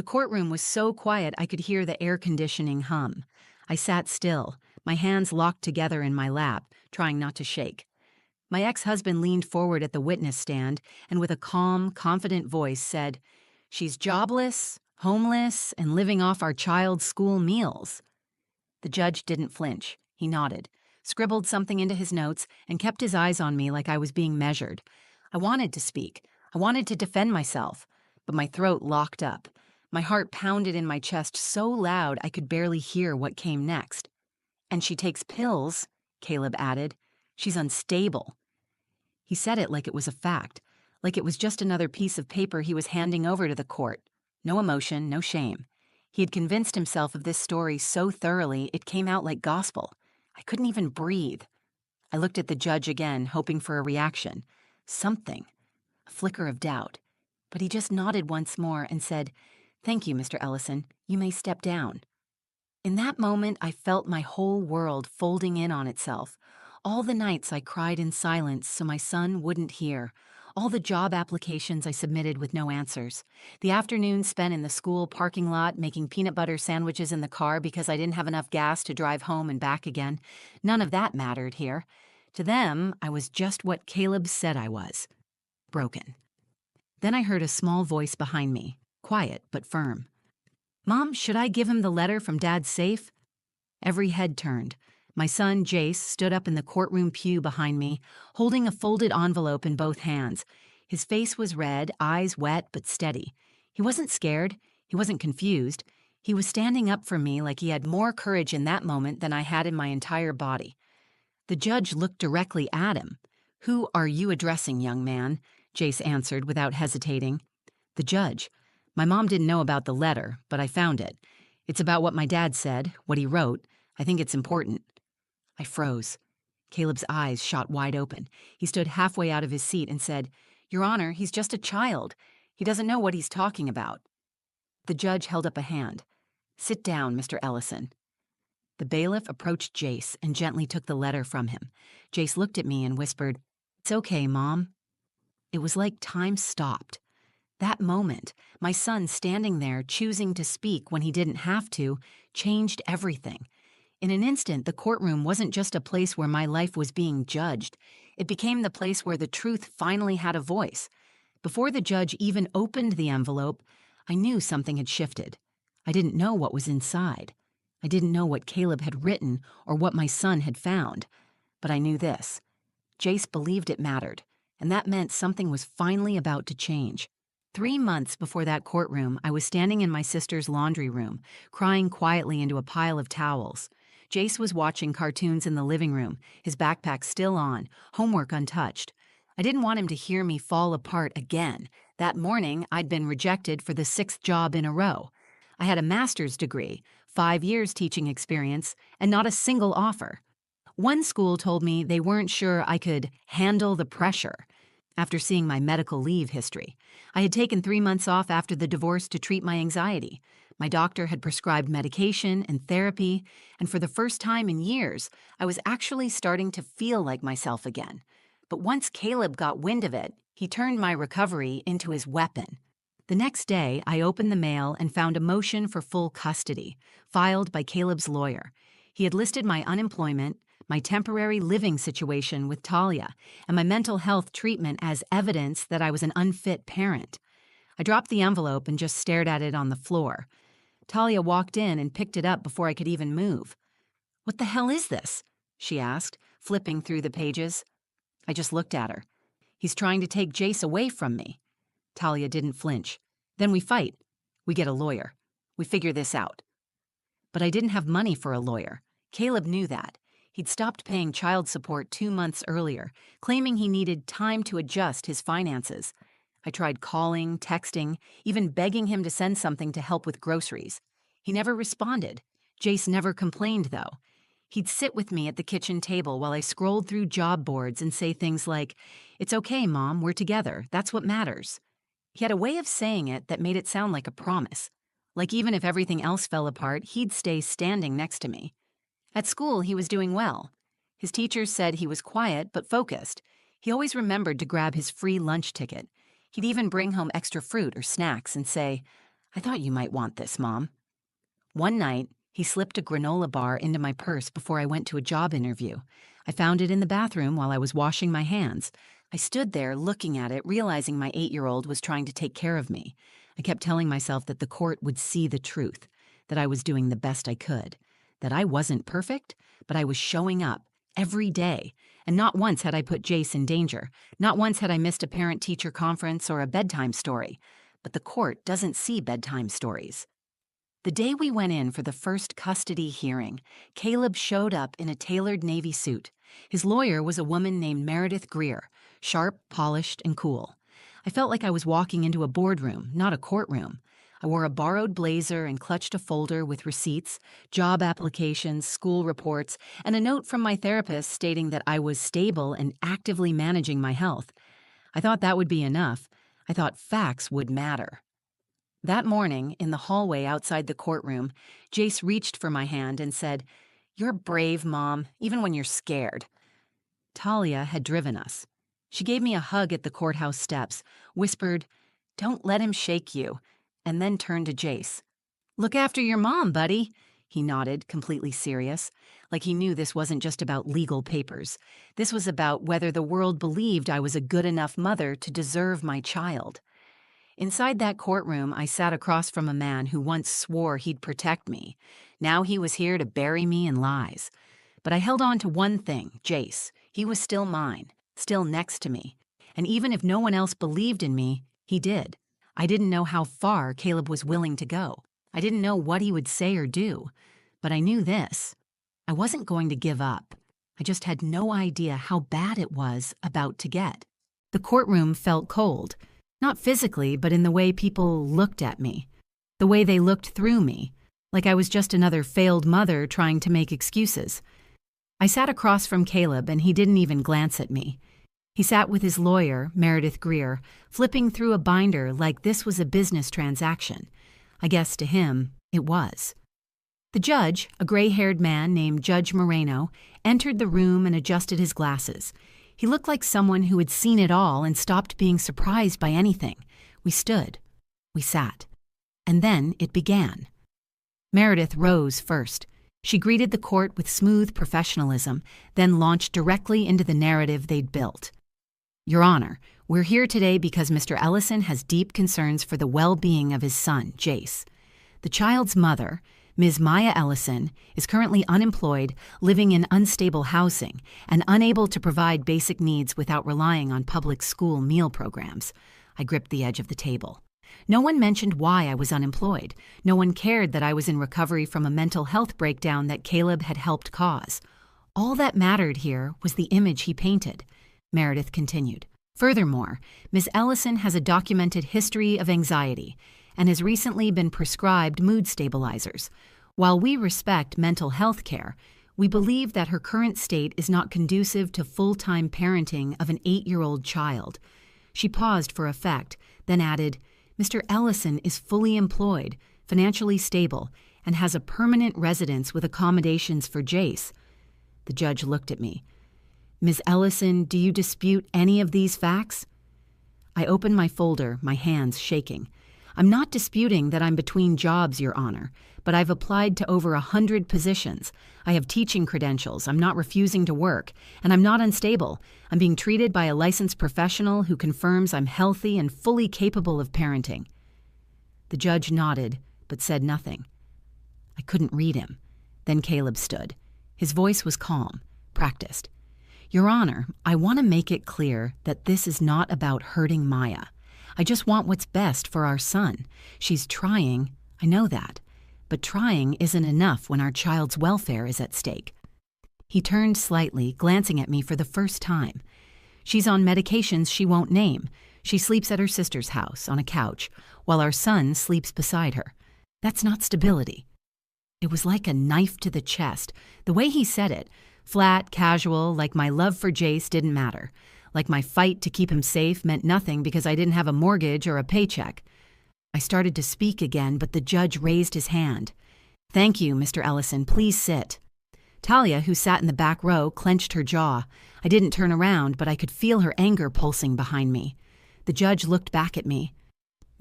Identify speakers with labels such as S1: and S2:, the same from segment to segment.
S1: The courtroom was so quiet I could hear the air conditioning hum. I sat still, my hands locked together in my lap, trying not to shake. My ex-husband leaned forward at the witness stand and with a calm, confident voice said, "She's jobless, homeless, and living off our child's school meals." The judge didn't flinch. He nodded, scribbled something into his notes, and kept his eyes on me like I was being measured. I wanted to speak. I wanted to defend myself, but my throat locked up. My heart pounded in my chest so loud I could barely hear what came next. "And she takes pills," Caleb added. "She's unstable." He said it like it was a fact, like it was just another piece of paper he was handing over to the court. No emotion, no shame. He had convinced himself of this story so thoroughly it came out like gospel. I couldn't even breathe. I looked at the judge again, hoping for a reaction. Something. A flicker of doubt. But he just nodded once more and said, "Thank you, Mr. Ellison. You may step down." In that moment, I felt my whole world folding in on itself. All the nights I cried in silence so my son wouldn't hear. All the job applications I submitted with no answers. The afternoons spent in the school parking lot making peanut butter sandwiches in the car because I didn't have enough gas to drive home and back again. None of that mattered here. To them, I was just what Caleb said I was. Broken. Then I heard a small voice behind me, quiet but firm. "Mom, should I give him the letter from Dad's safe?" Every head turned. My son, Jace, stood up in the courtroom pew behind me, holding a folded envelope in both hands. His face was red, eyes wet but steady. He wasn't scared. He wasn't confused. He was standing up for me like he had more courage in that moment than I had in my entire body. The judge looked directly at him. "Who are you addressing, young man?" Jace answered without hesitating. "The judge. My mom didn't know about the letter, but I found it. It's about what my dad said, what he wrote. I think it's important." I froze. Caleb's eyes shot wide open. He stood halfway out of his seat and said, "Your Honor, he's just a child. He doesn't know what he's talking about." The judge held up a hand. "Sit down, Mr. Ellison." The bailiff approached Jace and gently took the letter from him. Jace looked at me and whispered, "It's okay, Mom." It was like time stopped. That moment, my son standing there choosing to speak when he didn't have to, changed everything. In an instant, the courtroom wasn't just a place where my life was being judged. It became the place where the truth finally had a voice. Before the judge even opened the envelope, I knew something had shifted. I didn't know what was inside. I didn't know what Caleb had written or what my son had found. But I knew this. Jace believed it mattered, and that meant something was finally about to change. 3 months before that courtroom, I was standing in my sister's laundry room, crying quietly into a pile of towels. Jace was watching cartoons in the living room, his backpack still on, homework untouched. I didn't want him to hear me fall apart again. That morning, I'd been rejected for the 6th job in a row. I had a master's degree, 5 years teaching experience, and not a single offer. One school told me they weren't sure I could handle the pressure. After seeing my medical leave history, I had taken 3 months off after the divorce to treat my anxiety. My doctor had prescribed medication and therapy, and for the first time in years, I was actually starting to feel like myself again. But once Caleb got wind of it, he turned my recovery into his weapon. The next day, I opened the mail and found a motion for full custody, filed by Caleb's lawyer. He had listed my unemployment, my temporary living situation with Talia, and my mental health treatment as evidence that I was an unfit parent. I dropped the envelope and just stared at it on the floor. Talia walked in and picked it up before I could even move. "What the hell is this?" she asked, flipping through the pages. I just looked at her. "He's trying to take Jace away from me." Talia didn't flinch. "Then we fight. We get a lawyer. We figure this out." But I didn't have money for a lawyer. Caleb knew that. He'd stopped paying child support 2 months earlier, claiming he needed time to adjust his finances. I tried calling, texting, even begging him to send something to help with groceries. He never responded. Jace never complained, though. He'd sit with me at the kitchen table while I scrolled through job boards and say things like, "It's okay, Mom, we're together. That's what matters." He had a way of saying it that made it sound like a promise. Like even if everything else fell apart, he'd stay standing next to me. At school, he was doing well. His teachers said he was quiet but focused. He always remembered to grab his free lunch ticket. He'd even bring home extra fruit or snacks and say, I thought you might want this, Mom. One night, he slipped a granola bar into my purse before I went to a job interview. I found it in the bathroom while I was washing my hands. I stood there looking at it, realizing my 8-year-old was trying to take care of me. I kept telling myself that the court would see the truth, that I was doing the best I could, that I wasn't perfect, but I was showing up every day. And not once had I put Jace in danger. Not once had I missed a parent-teacher conference or a bedtime story. But the court doesn't see bedtime stories. The day we went in for the first custody hearing, Caleb showed up in a tailored Navy suit. His lawyer was a woman named Meredith Greer, sharp, polished, and cool. I felt like I was walking into a boardroom, not a courtroom. I wore a borrowed blazer and clutched a folder with receipts, job applications, school reports, and a note from my therapist stating that I was stable and actively managing my health. I thought that would be enough. I thought facts would matter. That morning, in the hallway outside the courtroom, Jace reached for my hand and said, "You're brave, Mom, even when you're scared." Talia had driven us. She gave me a hug at the courthouse steps, whispered, "Don't let him shake you," and then turned to Jace. "Look after your mom, buddy." He nodded, completely serious, like he knew this wasn't just about legal papers. This was about whether the world believed I was a good enough mother to deserve my child. Inside that courtroom, I sat across from a man who once swore he'd protect me. Now he was here to bury me in lies. But I held on to one thing, Jace. He was still mine, still next to me. And even if no one else believed in me, he did. I didn't know how far Caleb was willing to go. I didn't know what he would say or do. But I knew this. I wasn't going to give up. I just had no idea how bad it was about to get. The courtroom felt cold. Not physically, but in the way people looked at me. The way they looked through me, like I was just another failed mother trying to make excuses. I sat across from Caleb, and he didn't even glance at me. He sat with his lawyer, Meredith Greer, flipping through a binder like this was a business transaction. I guess to him, it was. The judge, a gray-haired man named Judge Moreno, entered the room and adjusted his glasses. He looked like someone who had seen it all and stopped being surprised by anything. We stood. We sat. And then it began. Meredith rose first. She greeted the court with smooth professionalism, then launched directly into the narrative they'd built. "Your Honor, we're here today because Mr. Ellison has deep concerns for the well-being of his son, Jace. The child's mother, Ms. Maya Ellison, is currently unemployed, living in unstable housing, and unable to provide basic needs without relying on public school meal programs." I gripped the edge of the table. No one mentioned why I was unemployed. No one cared that I was in recovery from a mental health breakdown that Caleb had helped cause. All that mattered here was the image he painted. Meredith continued. "Furthermore, Ms. Ellison has a documented history of anxiety and has recently been prescribed mood stabilizers. While we respect mental health care, we believe that her current state is not conducive to full-time parenting of an 8-year-old child." She paused for effect, then added, "Mr. Ellison is fully employed, financially stable, and has a permanent residence with accommodations for Jace." The judge looked at me. "Ms. Ellison, do you dispute any of these facts?" I opened my folder, my hands shaking. "I'm not disputing that I'm between jobs, Your Honor, but I've applied to over 100 positions. I have teaching credentials, I'm not refusing to work, and I'm not unstable. I'm being treated by a licensed professional who confirms I'm healthy and fully capable of parenting." The judge nodded, but said nothing. I couldn't read him. Then Caleb stood. His voice was calm, practiced. "Your Honor, I want to make it clear that this is not about hurting Maya. I just want what's best for our son. She's trying, I know that. But trying isn't enough when our child's welfare is at stake." He turned slightly, glancing at me for the first time. "She's on medications she won't name. She sleeps at her sister's house, on a couch, while our son sleeps beside her. That's not stability." It was like a knife to the chest, the way he said it, flat, casual, like my love for Jace didn't matter, like my fight to keep him safe meant nothing because I didn't have a mortgage or a paycheck. I started to speak again, but the judge raised his hand. "Thank you, Mr. Ellison. Please sit." Talia, who sat in the back row, clenched her jaw. I didn't turn around, but I could feel her anger pulsing behind me. The judge looked back at me.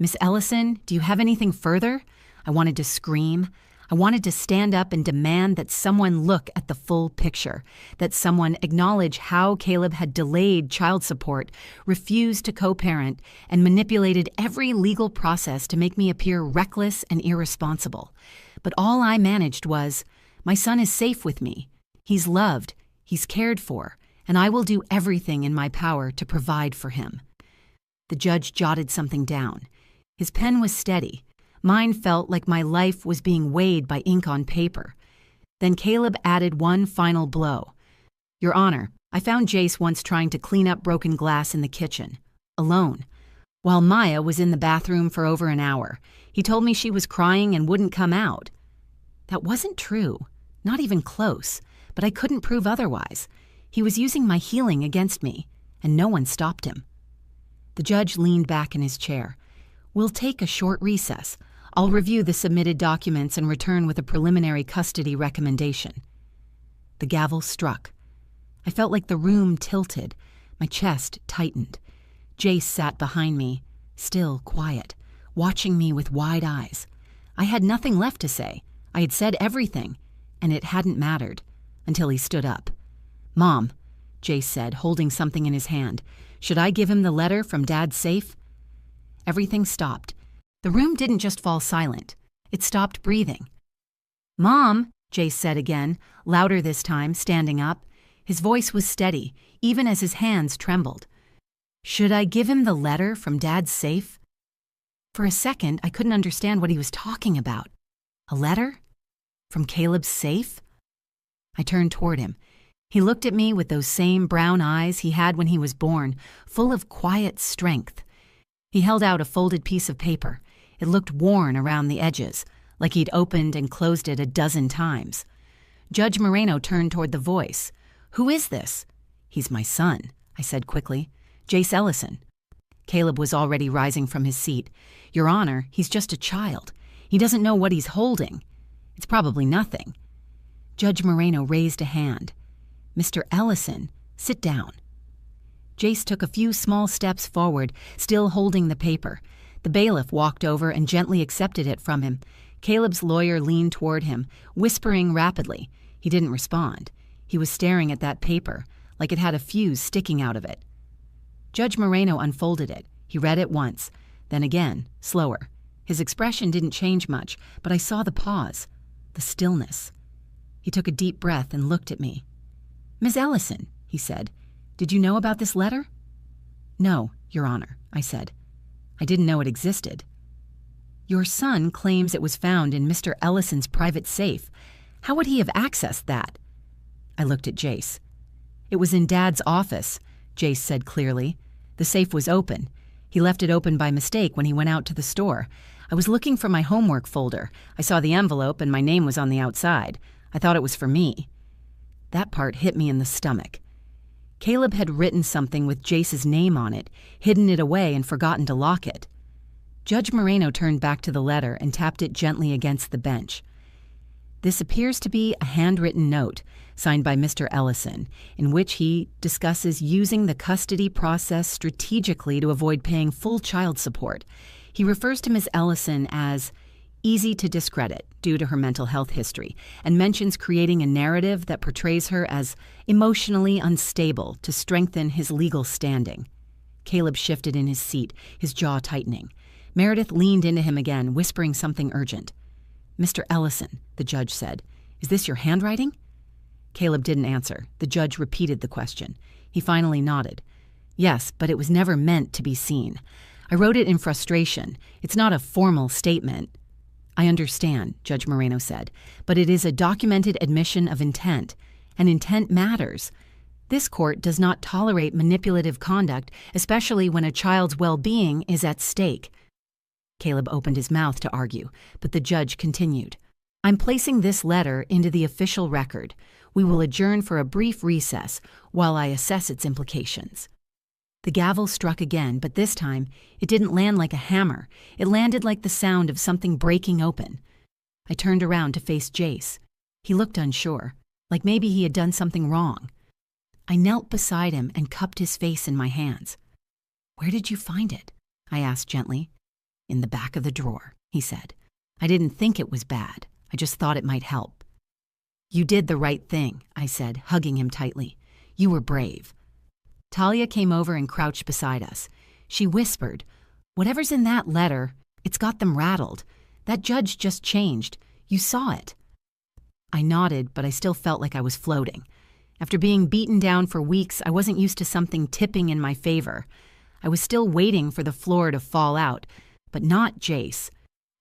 S1: Miss Ellison, do you have anything further? I wanted to scream. I wanted to stand up and demand that someone look at the full picture, that someone acknowledge how Caleb had delayed child support, refused to co-parent, and manipulated every legal process to make me appear reckless and irresponsible. But all I managed was, my son is safe with me. He's loved, he's cared for, and I will do everything in my power to provide for him. The judge jotted something down. His pen was steady. Mine felt like my life was being weighed by ink on paper. Then Caleb added one final blow. Your Honor, I found Jace once trying to clean up broken glass in the kitchen, alone. While Maya was in the bathroom for over an hour, he told me she was crying and wouldn't come out. That wasn't true, not even close, but I couldn't prove otherwise. He was using my healing against me, and no one stopped him. The judge leaned back in his chair. We'll take a short recess. I'll review the submitted documents and return with a preliminary custody recommendation. The gavel struck. I felt like the room tilted. My chest tightened. Jace sat behind me, still quiet, watching me with wide eyes. I had nothing left to say. I had said everything, and it hadn't mattered, until he stood up. Mom, Jace said, holding something in his hand. Should I give him the letter from Dad's safe? Everything stopped. The room didn't just fall silent. It stopped breathing. Mom, Jace said again, louder this time, standing up. His voice was steady, even as his hands trembled. Should I give him the letter from Dad's safe? For a second, I couldn't understand what he was talking about. A letter? From Caleb's safe? I turned toward him. He looked at me with those same brown eyes he had when he was born, full of quiet strength. He held out a folded piece of paper. It looked worn around the edges, like he'd opened and closed it a dozen times. Judge Moreno turned toward the voice. Who is this? He's my son, I said quickly. Jace Ellison. Caleb was already rising from his seat. Your Honor, he's just a child. He doesn't know what he's holding. It's probably nothing. Judge Moreno raised a hand. Mr. Ellison, sit down. Jace took a few small steps forward, still holding the paper. The bailiff walked over and gently accepted it from him. Caleb's lawyer leaned toward him, whispering rapidly. He didn't respond. He was staring at that paper, like it had a fuse sticking out of it. Judge Moreno unfolded it. He read it once, then again, slower. His expression didn't change much, but I saw the pause, the stillness. He took a deep breath and looked at me. Miss Ellison, he said, did you know about this letter? No, Your Honor, I said. I didn't know it existed. Your son claims it was found in Mr. Ellison's private safe. How would he have accessed that? I looked at Jace. It was in Dad's office, Jace said clearly. The safe was open. He left it open by mistake when he went out to the store. I was looking for my homework folder. I saw the envelope and my name was on the outside. I thought it was for me. That part hit me in the stomach. Caleb had written something with Jace's name on it, hidden it away and forgotten to lock it. Judge Moreno turned back to the letter and tapped it gently against the bench. This appears to be a handwritten note, signed by Mr. Ellison, in which he discusses using the custody process strategically to avoid paying full child support. He refers to Ms. Ellison as easy to discredit due to her mental health history, and mentions creating a narrative that portrays her as emotionally unstable to strengthen his legal standing. Caleb shifted in his seat, his jaw tightening. Meredith leaned into him again, whispering something urgent. Mr. Ellison, the judge said, is this your handwriting? Caleb didn't answer. The judge repeated the question. He finally nodded. Yes, but it was never meant to be seen. I wrote it in frustration. It's not a formal statement. I understand, Judge Moreno said, but it is a documented admission of intent, and intent matters. This court does not tolerate manipulative conduct, especially when a child's well-being is at stake. Caleb opened his mouth to argue, but the judge continued. I'm placing this letter into the official record. We will adjourn for a brief recess while I assess its implications. The gavel struck again, but this time it didn't land like a hammer. It landed like the sound of something breaking open. I turned around to face Jace. He looked unsure, like maybe he had done something wrong. I knelt beside him and cupped his face in my hands. Where did you find it? I asked gently. "In the back of the drawer," he said. "I didn't think it was bad. I just thought it might help." "You did the right thing," I said, hugging him tightly. "You were brave." Talia came over and crouched beside us. She whispered, "Whatever's in that letter, it's got them rattled. That judge just changed. You saw it." I nodded, but I still felt like I was floating. After being beaten down for weeks, I wasn't used to something tipping in my favor. I was still waiting for the floor to fall out, but not Jace.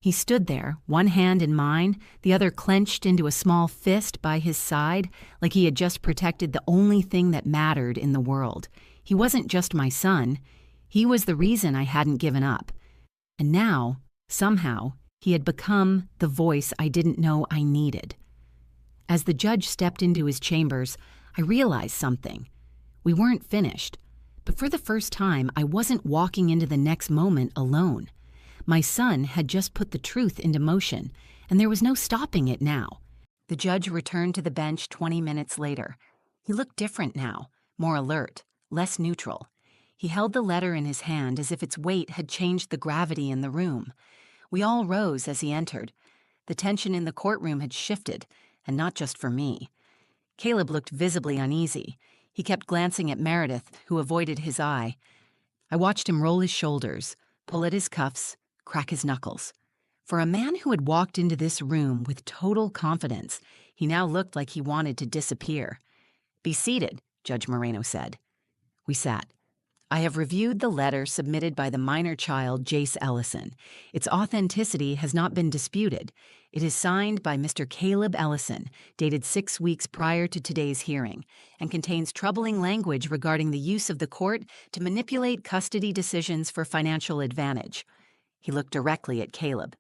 S1: He stood there, one hand in mine, the other clenched into a small fist by his side, like he had just protected the only thing that mattered in the world. He wasn't just my son. He was the reason I hadn't given up. And now, somehow, he had become the voice I didn't know I needed. As the judge stepped into his chambers, I realized something. We weren't finished, but for the first time, I wasn't walking into the next moment alone. My son had just put the truth into motion, and there was no stopping it now. The judge returned to the bench 20 minutes later. He looked different now, more alert, less neutral. He held the letter in his hand as if its weight had changed the gravity in the room. We all rose as he entered. The tension in the courtroom had shifted, and not just for me. Caleb looked visibly uneasy. He kept glancing at Meredith, who avoided his eye. I watched him roll his shoulders, pull at his cuffs, crack his knuckles. For a man who had walked into this room with total confidence, he now looked like he wanted to disappear. "Be seated," Judge Moreno said. We sat. "I have reviewed the letter submitted by the minor child, Jace Ellison. Its authenticity has not been disputed. It is signed by Mr. Caleb Ellison, dated 6 weeks prior to today's hearing, and contains troubling language regarding the use of the court to manipulate custody decisions for financial advantage." He looked directly at Caleb.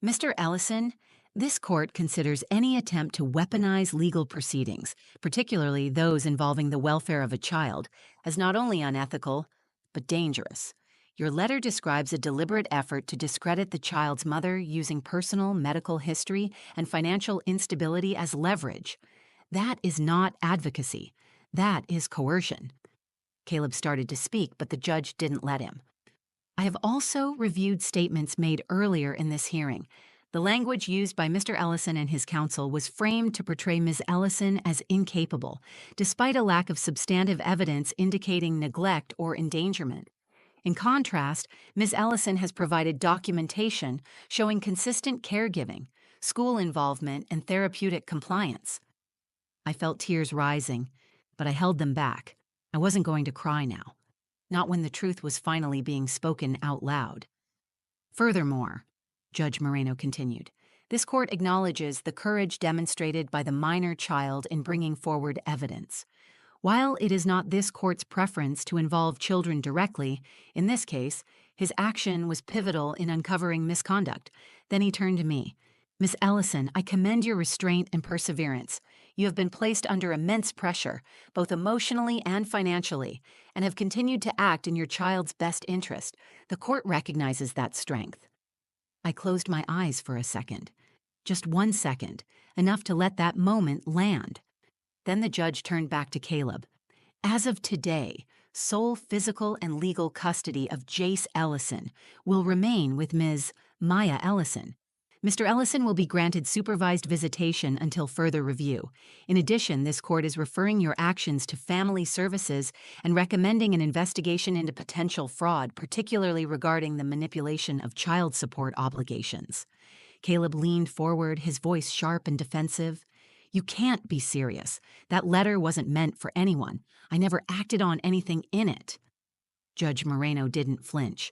S1: "Mr. Ellison, this court considers any attempt to weaponize legal proceedings, particularly those involving the welfare of a child, as not only unethical, but dangerous. Your letter describes a deliberate effort to discredit the child's mother using personal medical history and financial instability as leverage. That is not advocacy. That is coercion." Caleb started to speak, but the judge didn't let him. "I have also reviewed statements made earlier in this hearing. The language used by Mr. Ellison and his counsel was framed to portray Ms. Ellison as incapable, despite a lack of substantive evidence indicating neglect or endangerment. In contrast, Ms. Ellison has provided documentation showing consistent caregiving, school involvement, and therapeutic compliance." I felt tears rising, but I held them back. I wasn't going to cry now. Not when the truth was finally being spoken out loud. "Furthermore," Judge Moreno continued, "this court acknowledges the courage demonstrated by the minor child in bringing forward evidence. While it is not this court's preference to involve children directly, in this case, his action was pivotal in uncovering misconduct." Then he turned to me. "Miss Ellison, I commend your restraint and perseverance. You have been placed under immense pressure, both emotionally and financially, and have continued to act in your child's best interest. The court recognizes that strength." I closed my eyes for a second. Just 1 second, enough to let that moment land. Then the judge turned back to Caleb. "As of today, sole physical and legal custody of Jace Ellison will remain with Ms. Maya Ellison. Mr. Ellison will be granted supervised visitation until further review. In addition, this court is referring your actions to Family Services and recommending an investigation into potential fraud, particularly regarding the manipulation of child support obligations." Caleb leaned forward, his voice sharp and defensive. "You can't be serious. That letter wasn't meant for anyone. I never acted on anything in it." Judge Moreno didn't flinch.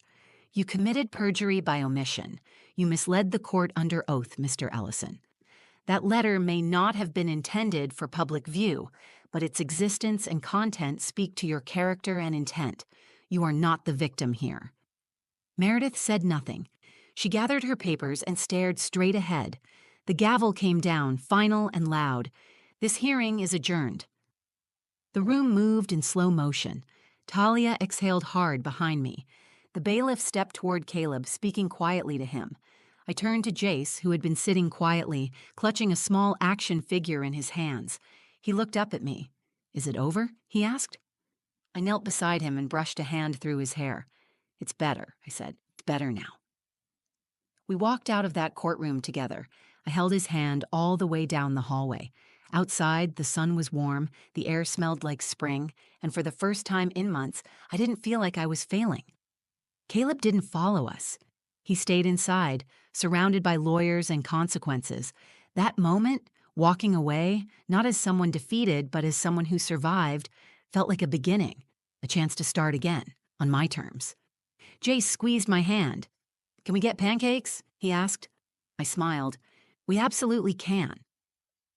S1: "You committed perjury by omission. You misled the court under oath, Mr. Ellison. That letter may not have been intended for public view, but its existence and content speak to your character and intent. You are not the victim here." Meredith said nothing. She gathered her papers and stared straight ahead. The gavel came down, final and loud. "This hearing is adjourned." The room moved in slow motion. Talia exhaled hard behind me. The bailiff stepped toward Caleb, speaking quietly to him. I turned to Jace, who had been sitting quietly, clutching a small action figure in his hands. He looked up at me. "Is it over?" he asked. I knelt beside him and brushed a hand through his hair. "It's better," I said. "It's better now." We walked out of that courtroom together. I held his hand all the way down the hallway. Outside, the sun was warm, the air smelled like spring, and for the first time in months, I didn't feel like I was failing. Caleb didn't follow us. He stayed inside, surrounded by lawyers and consequences. That moment, walking away, not as someone defeated, but as someone who survived, felt like a beginning, a chance to start again, on my terms. Jace squeezed my hand. "Can we get pancakes?" he asked. I smiled. "We absolutely can."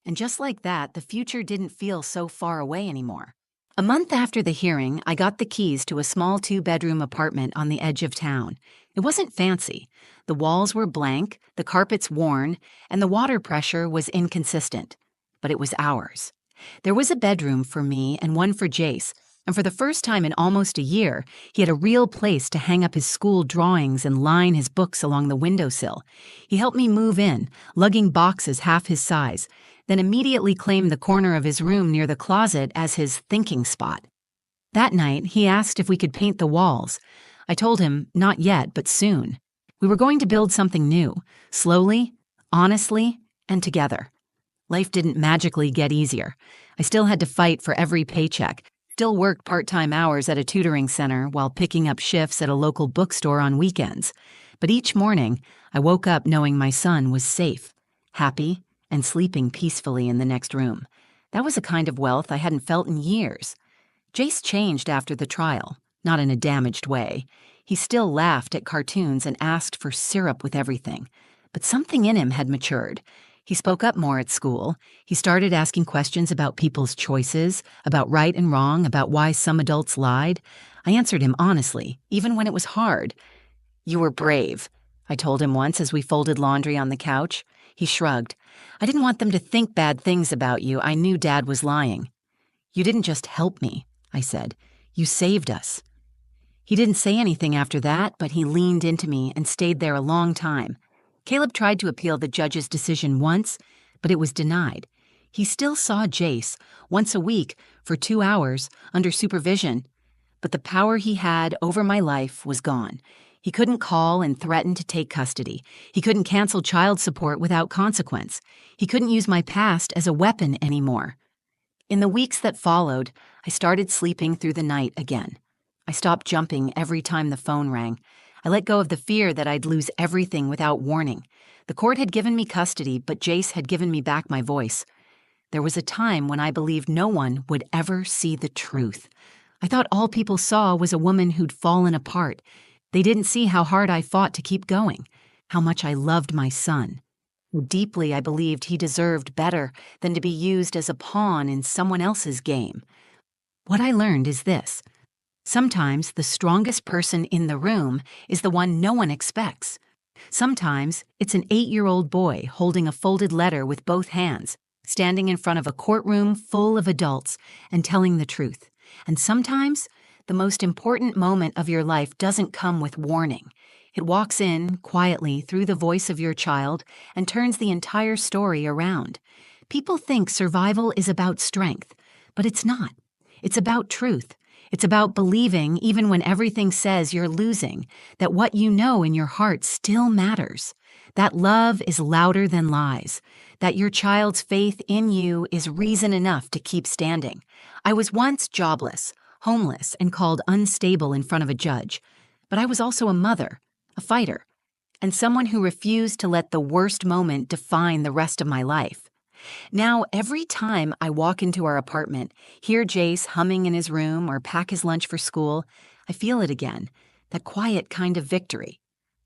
S1: And just like that, the future didn't feel so far away anymore. A month after the hearing, I got the keys to a small 2-bedroom apartment on the edge of town. It wasn't fancy. The walls were blank, the carpets worn, and the water pressure was inconsistent. But it was ours. There was a bedroom for me and one for Jace, and for the first time in almost a year, he had a real place to hang up his school drawings and line his books along the windowsill. He helped me move in, lugging boxes half his size, then immediately claimed the corner of his room near the closet as his thinking spot. That night, he asked if we could paint the walls. I told him, not yet, but soon. We were going to build something new, slowly, honestly, and together. Life didn't magically get easier. I still had to fight for every paycheck, still worked part-time hours at a tutoring center while picking up shifts at a local bookstore on weekends. But each morning, I woke up knowing my son was safe, happy, and sleeping peacefully in the next room. That was a kind of wealth I hadn't felt in years. Jace changed after the trial, not in a damaged way. He still laughed at cartoons and asked for syrup with everything. But something in him had matured. He spoke up more at school. He started asking questions about people's choices, about right and wrong, about why some adults lied. I answered him honestly, even when it was hard. "You were brave," I told him once as we folded laundry on the couch. He shrugged. "I didn't want them to think bad things about you. I knew Dad was lying." "You didn't just help me," I said. "You saved us." He didn't say anything after that, but he leaned into me and stayed there a long time. Caleb tried to appeal the judge's decision once, but it was denied. He still saw Jace once a week for 2 hours under supervision, but the power he had over my life was gone. He couldn't call and threaten to take custody. He couldn't cancel child support without consequence. He couldn't use my past as a weapon anymore. In the weeks that followed, I started sleeping through the night again. I stopped jumping every time the phone rang. I let go of the fear that I'd lose everything without warning. The court had given me custody, but Jace had given me back my voice. There was a time when I believed no one would ever see the truth. I thought all people saw was a woman who'd fallen apart. They didn't see how hard I fought to keep going, how much I loved my son. Deeply, I believed he deserved better than to be used as a pawn in someone else's game. What I learned is this. Sometimes the strongest person in the room is the one no one expects. Sometimes it's an 8-year-old boy holding a folded letter with both hands, standing in front of a courtroom full of adults and telling the truth. And sometimes the most important moment of your life doesn't come with warning. It walks in quietly through the voice of your child and turns the entire story around. People think survival is about strength, but it's not. It's about truth. It's about believing, even when everything says you're losing, that what you know in your heart still matters, that love is louder than lies, that your child's faith in you is reason enough to keep standing. I was once jobless, homeless, and called unstable in front of a judge, but I was also a mother, a fighter, and someone who refused to let the worst moment define the rest of my life. Now, every time I walk into our apartment, hear Jace humming in his room or pack his lunch for school, I feel it again, that quiet kind of victory.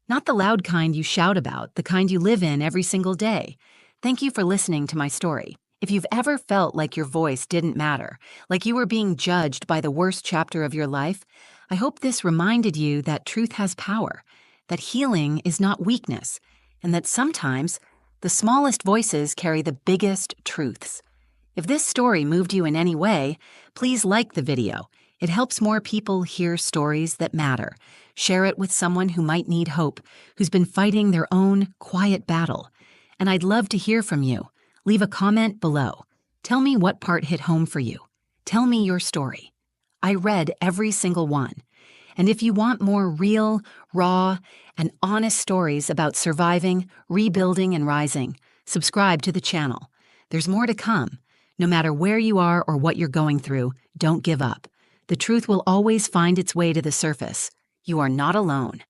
S1: Not the loud kind you shout about, the kind you live in every single day. Thank you for listening to my story. If you've ever felt like your voice didn't matter, like you were being judged by the worst chapter of your life, I hope this reminded you that truth has power, that healing is not weakness, and that sometimes the smallest voices carry the biggest truths. If this story moved you in any way, please like the video. It helps more people hear stories that matter. Share it with someone who might need hope, who's been fighting their own quiet battle. And I'd love to hear from you. Leave a comment below. Tell me what part hit home for you. Tell me your story. I read every single one. And if you want more real, raw, and honest stories about surviving, rebuilding, and rising, subscribe to the channel. There's more to come. No matter where you are or what you're going through, don't give up. The truth will always find its way to the surface. You are not alone.